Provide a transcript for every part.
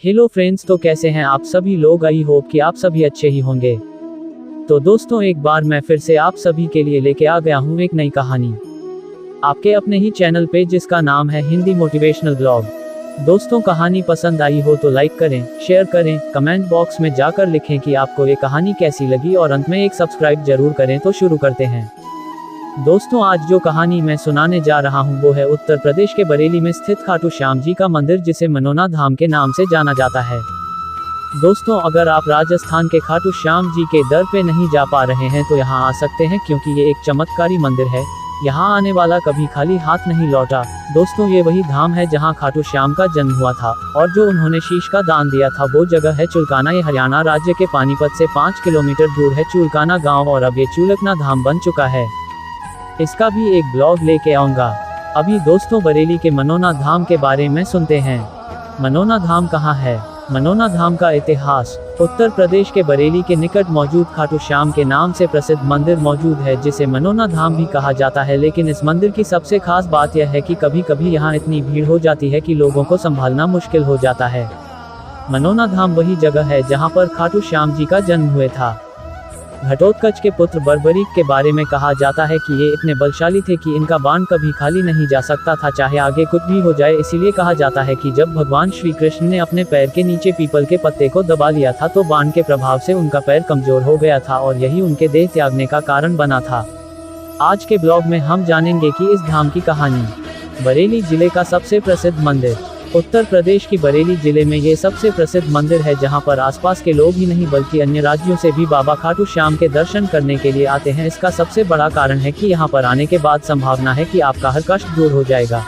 Hello friends, तो कैसे हैं आप सभी लोग। आई होप कि आप सभी अच्छे ही होंगे। तो दोस्तों, एक बार मैं फिर से आप सभी के लिए लेके आ गया हूँ एक नई कहानी आपके अपने ही चैनल पे, जिसका नाम है हिंदी मोटिवेशनल ब्लॉग। दोस्तों, कहानी पसंद आई हो तो लाइक करें, शेयर करें, कमेंट बॉक्स में जाकर लिखें कि आपको ये कहानी कैसी लगी और अंत में एक सब्सक्राइब जरूर करें। तो शुरू करते हैं। दोस्तों, आज जो कहानी मैं सुनाने जा रहा हूँ वो है उत्तर प्रदेश के बरेली में स्थित खाटू श्याम जी का मंदिर, जिसे मनोना धाम के नाम से जाना जाता है। दोस्तों, अगर आप राजस्थान के खाटू श्याम जी के दर पे नहीं जा पा रहे हैं तो यहाँ आ सकते हैं, क्योंकि ये एक चमत्कारी मंदिर है। यहाँ आने वाला कभी खाली हाथ नहीं लौटा। दोस्तों, ये वही धाम है जहाँ खाटू श्याम का जन्म हुआ था और जो उन्होंने शीश का दान दिया था वो जगह है चुलकाना। ये हरियाणा राज्य के पानीपत से 5 किलोमीटर दूर है चुलकाना गाँव, और अब ये चुलकना धाम बन चुका है। इसका भी एक ब्लॉग लेके आऊंगा। अभी दोस्तों, बरेली के मनोना धाम के बारे में सुनते हैं। मनोना धाम कहाँ है? मनोना धाम का इतिहास। उत्तर प्रदेश के बरेली के निकट मौजूद खाटू श्याम के नाम से प्रसिद्ध मंदिर मौजूद है, जिसे मनोना धाम भी कहा जाता है। लेकिन इस मंदिर की सबसे खास बात यह है कि कभी कभी यहाँ इतनी भीड़ हो जाती है कि लोगों को संभालना मुश्किल हो जाता है। मनोना धाम वही जगह है जहाँ पर खाटू श्याम जी का जन्म हुआ था। घटोत्कच के पुत्र बर्बरीक के बारे में कहा जाता है कि ये इतने बलशाली थे कि इनका बाण कभी खाली नहीं जा सकता था, चाहे आगे कुछ भी हो जाए। इसीलिए कहा जाता है कि जब भगवान श्री कृष्ण ने अपने पैर के नीचे पीपल के पत्ते को दबा लिया था तो बाण के प्रभाव से उनका पैर कमजोर हो गया था और यही उनके देह त्यागने का कारण बना था। आज के ब्लॉग में हम जानेंगे कि इस धाम की कहानी। बरेली जिले का सबसे प्रसिद्ध मंदिर। उत्तर प्रदेश की बरेली जिले में ये सबसे प्रसिद्ध मंदिर है, जहां पर आसपास के लोग ही नहीं बल्कि अन्य राज्यों से भी बाबा खाटू श्याम के दर्शन करने के लिए आते हैं। इसका सबसे बड़ा कारण है कि यहां पर आने के बाद संभावना है कि आपका हर कष्ट दूर हो जाएगा।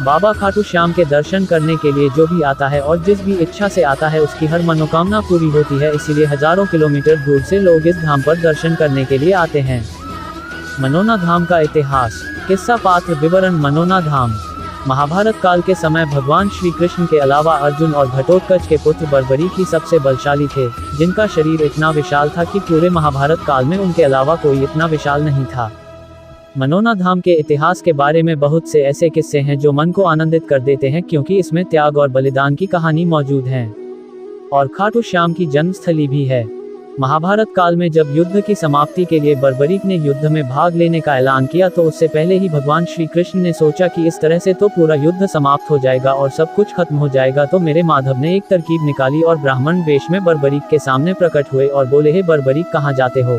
बाबा खाटू श्याम के दर्शन करने के लिए जो भी आता है और जिस भी इच्छा से आता है उसकी हर मनोकामना पूरी होती है। इसीलिए हजारों किलोमीटर दूर से लोग इस धाम पर दर्शन करने के लिए आते हैं। मनोना धाम का इतिहास। किस्सा पात्र विवरण। मनोना धाम महाभारत काल के समय भगवान श्री कृष्ण के अलावा अर्जुन और घटोत्कच के पुत्र बर्बरीक ही सबसे बलशाली थे, जिनका शरीर इतना विशाल था कि पूरे महाभारत काल में उनके अलावा कोई इतना विशाल नहीं था। मनोना धाम के इतिहास के बारे में बहुत से ऐसे किस्से हैं जो मन को आनंदित कर देते हैं, क्योंकि इसमें त्याग और बलिदान की कहानी मौजूद है और खाटू श्याम की जन्मस्थली भी है। महाभारत काल में जब युद्ध की समाप्ति के लिए बर्बरीक ने युद्ध में भाग लेने का ऐलान किया तो उससे पहले ही भगवान श्री कृष्ण ने सोचा कि इस तरह से तो पूरा युद्ध समाप्त हो जाएगा और सब कुछ खत्म हो जाएगा। तो मेरे माधव ने एक तरकीब निकाली और ब्राह्मण वेश में बर्बरीक के सामने प्रकट हुए और बोले, हे बर्बरीक, कहाँ जाते हो?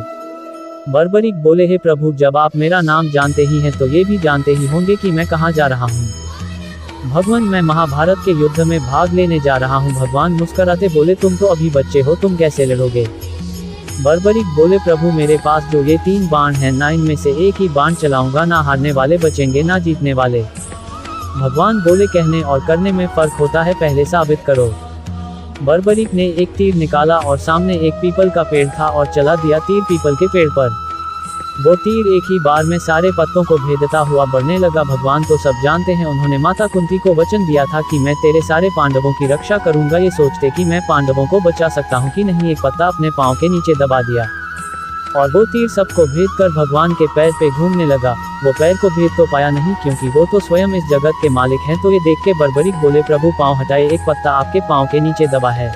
बर्बरीक बोले, हे प्रभु, जब आप मेरा नाम जानते ही हैं तो ये भी जानते ही होंगे कि मैं कहाँ जा रहा हूँ। भगवान, मैं महाभारत के युद्ध में भाग लेने जा रहा हूँ। भगवान मुस्कुराते बोले, तुम तो अभी बच्चे हो, तुम कैसे लड़ोगे? बर्बरीक बोले, प्रभु, मेरे पास जो ये 3 बाण हैं, ना इनमें से एक ही बाण चलाऊंगा, ना हारने वाले बचेंगे ना जीतने वाले। भगवान बोले, कहने और करने में फर्क होता है, पहले साबित करो। बर्बरीक ने एक तीर निकाला और सामने एक पीपल का पेड़ था और चला दिया तीर पीपल के पेड़ पर। वो तीर एक ही बार में सारे पत्तों को भेदता हुआ बढ़ने लगा। भगवान तो सब जानते हैं, उन्होंने माता कुंती को वचन दिया था कि मैं तेरे सारे पांडवों की रक्षा करूंगा। ये सोचते कि मैं पांडवों को बचा सकता हूं कि नहीं, एक पत्ता अपने पांव के नीचे दबा दिया और वो तीर सबको भेद कर भगवान के पैर पे घूमने लगा। वो पैर को भेद तो पाया नहीं, क्योंकि वो तो स्वयं इस जगत के मालिक हैं। तो ये देख के बर्बरीक बोले, प्रभु, पाँव हटाए, एक पत्ता आपके पाँव के नीचे दबा है।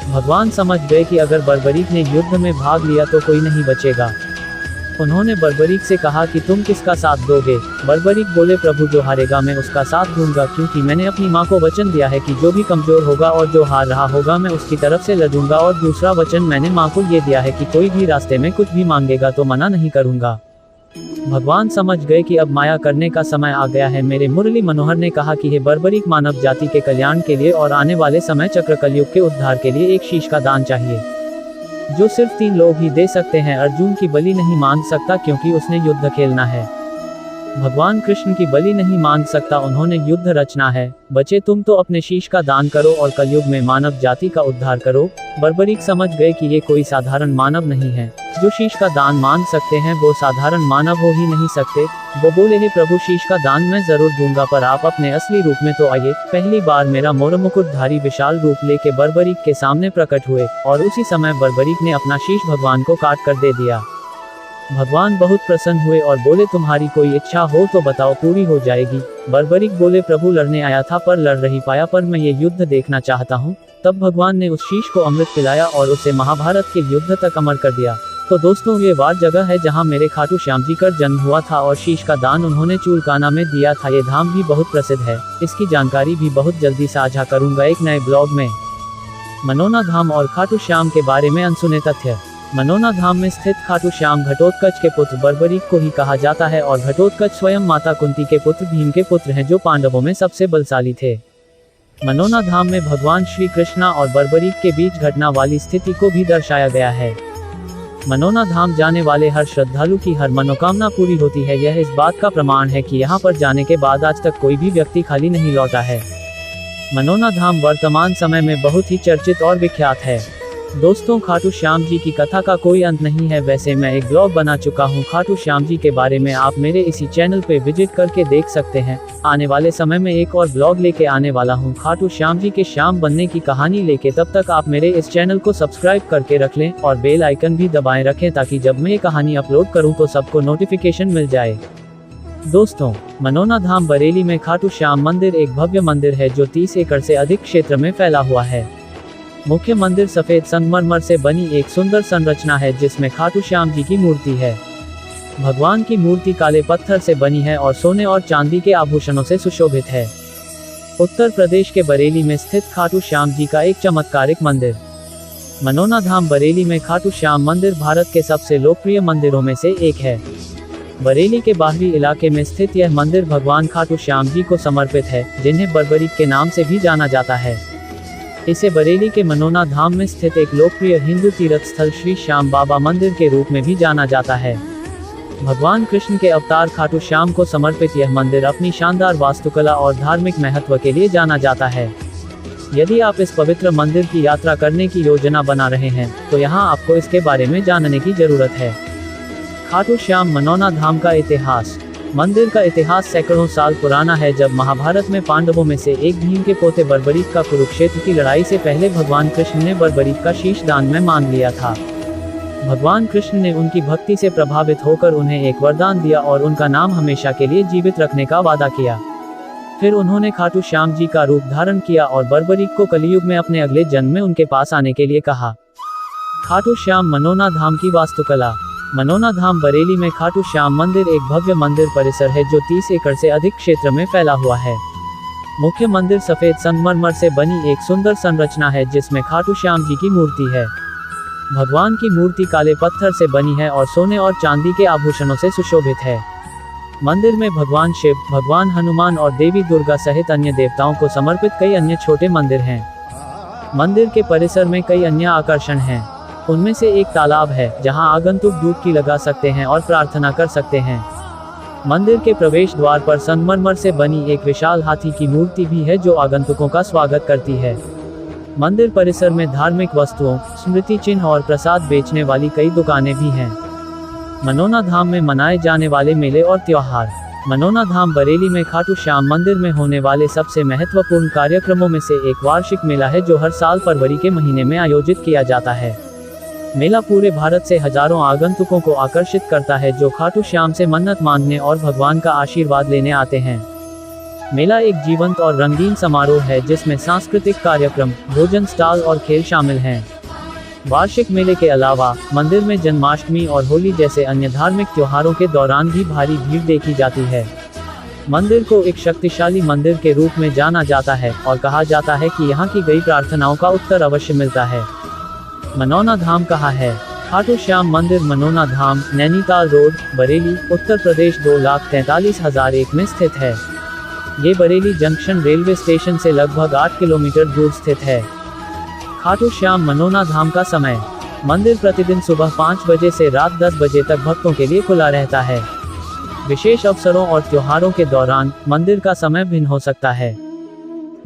भगवान समझ गए कि अगर बर्बरीक ने युद्ध में भाग लिया तो कोई नहीं बचेगा। उन्होंने बर्बरीक से कहा कि तुम किसका साथ दोगे? बर्बरीक बोले, प्रभु, जो हारेगा मैं उसका साथ दूंगा, क्योंकि मैंने अपनी माँ को वचन दिया है कि जो भी कमजोर होगा और जो हार रहा होगा मैं उसकी तरफ से लड़ूंगा। और दूसरा वचन मैंने माँ को ये दिया है कि कोई भी रास्ते में कुछ भी मांगेगा तो मना नहीं करूंगा। भगवान समझ गए कि अब माया करने का समय आ गया है। मेरे मुरली मनोहर ने कहा कि हे बर्बरीक, मानव जाति के कल्याण के लिए और आने वाले समय चक्र कलयुग के उद्धार के लिए एक शीश का दान चाहिए, जो सिर्फ 3 लोग ही दे सकते हैं। अर्जुन की बलि नहीं मान सकता, क्योंकि उसने युद्ध खेलना है। भगवान कृष्ण की बलि नहीं मान सकता, उन्होंने युद्ध रचना है। बचे तुम तो अपने शीश का दान करो और कलयुग में मानव जाति का उद्धार करो। बर्बरीक समझ गए कि ये कोई साधारण मानव नहीं है। जो शीश का दान मान सकते हैं वो साधारण मानव हो ही नहीं सकते। वो बोले, हे प्रभु, शीश का दान मैं जरूर दूंगा, पर आप अपने असली रूप में तो आइए। पहली बार मेरा मोर मुकुटधारी विशाल रूप लेके बर्बरीक के सामने प्रकट हुए और उसी समय बर्बरीक ने अपना शीश भगवान को काट कर दे दिया। भगवान बहुत प्रसन्न हुए और बोले तुम्हारी कोई इच्छा हो तो बताओ, पूरी हो जाएगी। बर्बरीक बोले प्रभु लड़ने आया था पर लड़ नहीं पाया, पर मैं ये युद्ध देखना चाहता हूँ। तब भगवान ने उस शीश को अमृत पिलाया और उसे महाभारत के युद्ध तक अमर कर दिया। तो दोस्तों, ये वार जगह है जहाँ मेरे खाटू श्याम जी का जन्म हुआ था और शीश का दान उन्होंने चूलकाना में दिया था। ये धाम भी बहुत प्रसिद्ध है, इसकी जानकारी भी बहुत जल्दी साझा करूंगा एक नए ब्लॉग में। मनोना धाम और खाटू श्याम के बारे में अनसुने तथ्य। मनोना धाम में स्थित खाटू श्याम घटोत्कच के पुत्र बर्बरीक को ही कहा जाता है और घटोत्कच स्वयं माता कुंती के पुत्र भीम के पुत्र हैं, जो पांडवों में सबसे बलशाली थे। मनोना धाम में भगवान श्री कृष्णा और बर्बरीक के बीच घटना वाली स्थिति को भी दर्शाया गया है। मनोना धाम जाने वाले हर श्रद्धालु की हर मनोकामना पूरी होती है। यह इस बात का प्रमाण है कि यहाँ पर जाने के बाद आज तक कोई भी व्यक्ति खाली नहीं लौटा है। मनोना धाम वर्तमान समय में बहुत ही चर्चित और विख्यात है। दोस्तों, खाटू श्याम जी की कथा का कोई अंत नहीं है। वैसे मैं एक ब्लॉग बना चुका हूँ खाटू श्याम जी के बारे में, आप मेरे इसी चैनल पे विजिट करके देख सकते हैं। आने वाले समय में एक और ब्लॉग लेके आने वाला हूँ खाटू श्याम जी के श्याम बनने की कहानी लेके। तब तक आप मेरे इस चैनल को सब्सक्राइब करके रख लें और बेल आइकन भी दबाए रखें, ताकि जब मैं ये कहानी अपलोड करूँ तो सबको नोटिफिकेशन मिल जाए। दोस्तों, मनोना धाम बरेली में खाटू श्याम मंदिर एक भव्य मंदिर है जो 30 एकड़ से अधिक क्षेत्र में फैला हुआ है। मुख्य मंदिर सफेद संगमरमर से बनी एक सुंदर संरचना है जिसमें खाटू श्याम जी की मूर्ति है। भगवान की मूर्ति काले पत्थर से बनी है और सोने और चांदी के आभूषणों से सुशोभित है। उत्तर प्रदेश के बरेली में स्थित खाटू श्याम जी का एक चमत्कारिक मंदिर। मनोना धाम बरेली में खाटू श्याम मंदिर भारत के सबसे लोकप्रिय मंदिरों में से एक है। बरेली के बाहरी इलाके में स्थित यह मंदिर भगवान खाटू श्याम जी को समर्पित है, जिन्हें बर्बरीक के नाम से भी जाना जाता है। इसे बरेली के मनोना धाम में स्थित एक लोकप्रिय हिंदू तीर्थ स्थल श्री श्याम बाबा मंदिर के रूप में भी जाना जाता है। भगवान कृष्ण के अवतार खाटू श्याम को समर्पित यह मंदिर अपनी शानदार वास्तुकला और धार्मिक महत्व के लिए जाना जाता है। यदि आप इस पवित्र मंदिर की यात्रा करने की योजना बना रहे हैं तो यहाँ आपको इसके बारे में जानने की जरूरत है। खाटू श्याम मनोना धाम का इतिहास। मंदिर का इतिहास सैकड़ों साल पुराना है। जब महाभारत में पांडवों में से एक भीम के पोते बर्बरीक का कुरुक्षेत्र की लड़ाई से पहले भगवान कृष्ण ने बर्बरीक का शीश दान में मांग लिया था। भगवान कृष्ण ने उनकी भक्ति से प्रभावित होकर उन्हें एक वरदान दिया और उनका नाम हमेशा के लिए जीवित रखने का वादा किया। फिर उन्होंने खाटू श्याम जी का रूप धारण किया और बर्बरीक को कलियुग में अपने अगले जन्म में उनके पास आने के लिए कहा। खाटू श्याम मनोना धाम की वास्तुकला। मनोना धाम बरेली में खाटू श्याम मंदिर एक भव्य मंदिर परिसर है जो 30 एकड़ से अधिक क्षेत्र में फैला हुआ है। मुख्य मंदिर सफेद संगमरमर से बनी एक सुंदर संरचना है जिसमें खाटू श्याम जी की मूर्ति है। भगवान की मूर्ति काले पत्थर से बनी है और सोने और चांदी के आभूषणों से सुशोभित है। मंदिर में भगवान शिव, भगवान हनुमान और देवी दुर्गा सहित अन्य देवताओं को समर्पित कई अन्य छोटे मंदिर हैं। मंदिर के परिसर में कई अन्य आकर्षण हैं। उनमें से एक तालाब है जहां आगंतुक डुबकी लगा सकते हैं और प्रार्थना कर सकते हैं। मंदिर के प्रवेश द्वार पर संगमरमर से बनी एक विशाल हाथी की मूर्ति भी है जो आगंतुकों का स्वागत करती है। मंदिर परिसर में धार्मिक वस्तुओं, स्मृति चिन्ह और प्रसाद बेचने वाली कई दुकानें भी हैं। मनोना धाम में मनाए जाने वाले मेले और त्योहार। मनोना धाम बरेली में खाटू श्याम मंदिर में होने वाले सबसे महत्वपूर्ण कार्यक्रमों में से एक वार्षिक मेला है जो हर साल फरवरी के महीने में आयोजित किया जाता है। मेला पूरे भारत से हजारों आगंतुकों को आकर्षित करता है जो खाटू श्याम से मन्नत मांगने और भगवान का आशीर्वाद लेने आते हैं। मेला एक जीवंत और रंगीन समारोह है जिसमें सांस्कृतिक कार्यक्रम, भोजन स्टॉल और खेल शामिल हैं। वार्षिक मेले के अलावा मंदिर में जन्माष्टमी और होली जैसे अन्य धार्मिक त्योहारों के दौरान भी भारी भीड़ देखी जाती है। मंदिर को एक शक्तिशाली मंदिर के रूप में जाना जाता है और कहा जाता है कि यहाँ की गई प्रार्थनाओं का उत्तर अवश्य मिलता है। मनोना धाम कहाँ है? खाटू श्याम मंदिर मनोना धाम, नैनीताल रोड, बरेली, उत्तर प्रदेश 2,43,001 में स्थित है। ये बरेली जंक्शन रेलवे स्टेशन से लगभग 8 किलोमीटर दूर स्थित है। खाटू श्याम मनोना धाम का समय। मंदिर प्रतिदिन सुबह 5 बजे से रात 10 बजे तक भक्तों के लिए खुला रहता है। विशेष अवसरों और त्योहारों के दौरान मंदिर का समय भिन्न हो सकता है।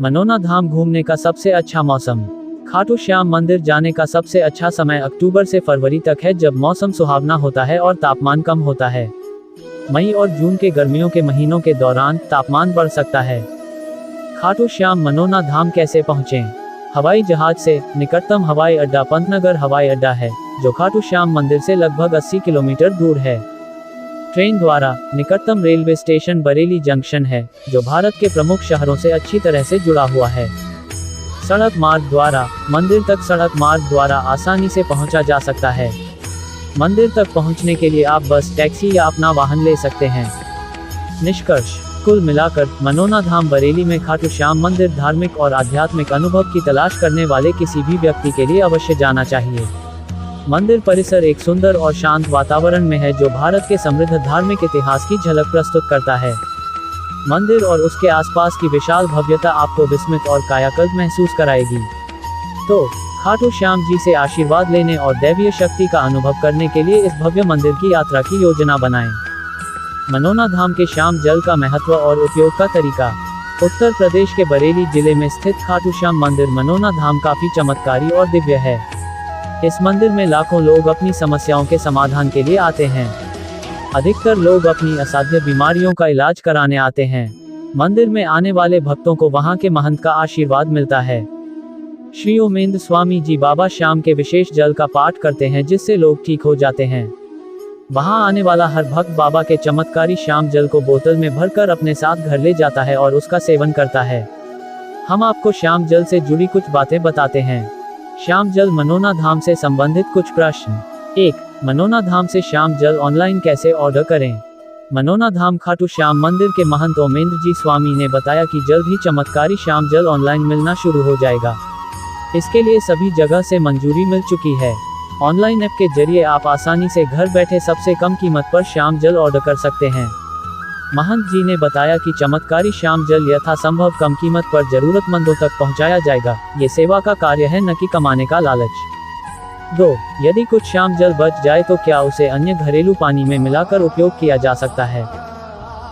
मनोना धाम घूमने का सबसे अच्छा मौसम। खाटू श्याम मंदिर जाने का सबसे अच्छा समय अक्टूबर से फरवरी तक है, जब मौसम सुहावना होता है और तापमान कम होता है। मई और जून के गर्मियों के महीनों के दौरान तापमान बढ़ सकता है। खाटू श्याम मनोना धाम कैसे पहुँचें? हवाई जहाज से। निकटतम हवाई अड्डा पंतनगर हवाई अड्डा है। जो खाटू श्याम मंदिर से लगभग 80 किलोमीटर दूर है। ट्रेन द्वारा निकटतम रेलवे स्टेशन बरेली जंक्शन है, जो भारत के प्रमुख शहरों से अच्छी तरह से जुड़ा हुआ है। सड़क मार्ग द्वारा मंदिर तक सड़क मार्ग द्वारा आसानी से पहुंचा जा सकता है। मंदिर तक पहुंचने के लिए आप बस, टैक्सी या अपना वाहन ले सकते हैं। निष्कर्ष, कुल मिलाकर मनोना धाम बरेली में खाटू श्याम मंदिर धार्मिक और आध्यात्मिक अनुभव की तलाश करने वाले किसी भी व्यक्ति के लिए अवश्य जाना चाहिए। मंदिर परिसर एक सुंदर और शांत वातावरण में है, जो भारत के समृद्ध धार्मिक इतिहास की झलक प्रस्तुत करता है। मंदिर और उसके आसपास की विशाल भव्यता आपको विस्मित और कायाकल्प महसूस कराएगी। तो खाटू श्याम जी से आशीर्वाद लेने और दैवीय शक्ति का अनुभव करने के लिए इस भव्य मंदिर की यात्रा की योजना बनाएं। मनोना धाम के श्याम जल का महत्व और उपयोग का तरीका। उत्तर प्रदेश के बरेली जिले में स्थित खाटू श्याम मंदिर मनोना धाम काफी चमत्कारी और दिव्य है। इस मंदिर में लाखों लोग अपनी समस्याओं के समाधान के लिए आते हैं। अधिकतर लोग अपनी असाध्य बीमारियों का इलाज कराने आते हैं। मंदिर में आने वाले भक्तों को वहां के महंत का आशीर्वाद मिलता है। श्री ओमेंद्र स्वामी जी बाबा श्याम के विशेष जल का पाठ करते हैं, जिससे लोग ठीक हो जाते हैं। वहां आने वाला हर भक्त बाबा के चमत्कारी श्याम जल को बोतल में भरकर अपने साथ घर ले जाता है और उसका सेवन करता है। हम आपको श्याम जल से जुड़ी कुछ बातें बताते हैं। श्याम जल मनोना धाम से संबंधित कुछ प्रश्न। 1. मनोना धाम से श्याम जल ऑनलाइन कैसे ऑर्डर करें? मनोना धाम खाटू श्याम मंदिर के महंत ओमेंद्र जी स्वामी ने बताया कि जल्द ही चमत्कारी श्याम जल ऑनलाइन मिलना शुरू हो जाएगा। इसके लिए सभी जगह से मंजूरी मिल चुकी है। ऑनलाइन ऐप के जरिए आप आसानी से घर बैठे सबसे कम कीमत पर श्याम जल ऑर्डर कर सकते हैं। महंत जी ने बताया कि चमत्कारी श्याम जल यथासंभव कम कीमत पर जरूरतमंदों तक पहुंचाया जाएगा। ये सेवा का कार्य है, न कि कमाने का लालच। 2. यदि कुछ श्याम जल बच जाए तो क्या उसे अन्य घरेलू पानी में मिलाकर उपयोग किया जा सकता है?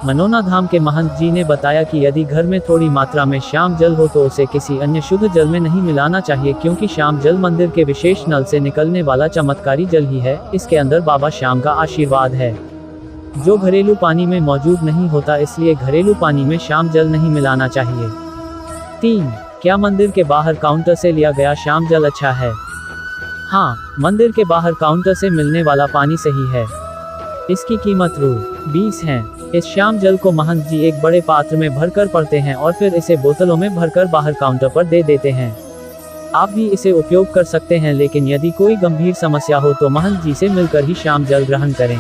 मनोना धाम के महंत जी ने बताया कि यदि घर में थोड़ी मात्रा में श्याम जल हो तो उसे किसी अन्य शुद्ध जल में नहीं मिलाना चाहिए, क्योंकि श्याम जल मंदिर के विशेष नल से निकलने वाला चमत्कारी जल ही है। इसके अंदर बाबा श्याम का आशीर्वाद है, जो घरेलू पानी में मौजूद नहीं होता, इसलिए घरेलू पानी में श्याम जल नहीं मिलाना चाहिए। 3. क्या मंदिर के बाहर काउंटर से लिया गया श्याम जल अच्छा है? हाँ, मंदिर के बाहर काउंटर से मिलने वाला पानी सही है। इसकी कीमत ₹20 है। इस श्याम जल को महंत जी एक बड़े पात्र में भरकर पड़ते हैं और फिर इसे बोतलों में भरकर बाहर काउंटर पर दे देते हैं। आप भी इसे उपयोग कर सकते हैं, लेकिन यदि कोई गंभीर समस्या हो तो महंत जी से मिलकर ही श्याम जल ग्रहण करें।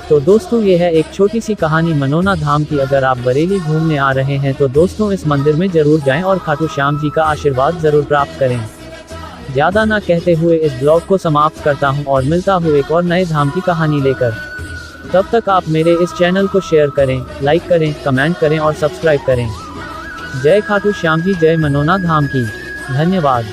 तो दोस्तों, ये है एक छोटी सी कहानी मनोना धाम की। अगर आप बरेली घूमने आ रहे हैं तो दोस्तों इस मंदिर में जरूर जाएं और खाटू श्याम जी का आशीर्वाद जरूर प्राप्त करें। ज्यादा ना कहते हुए इस ब्लॉग को समाप्त करता हूं और मिलता हूं एक और नए धाम की कहानी लेकर। तब तक आप मेरे इस चैनल को शेयर करें, लाइक करें, कमेंट करें और सब्सक्राइब करें। जय खाटू श्याम जी, जय मनोना धाम की। धन्यवाद।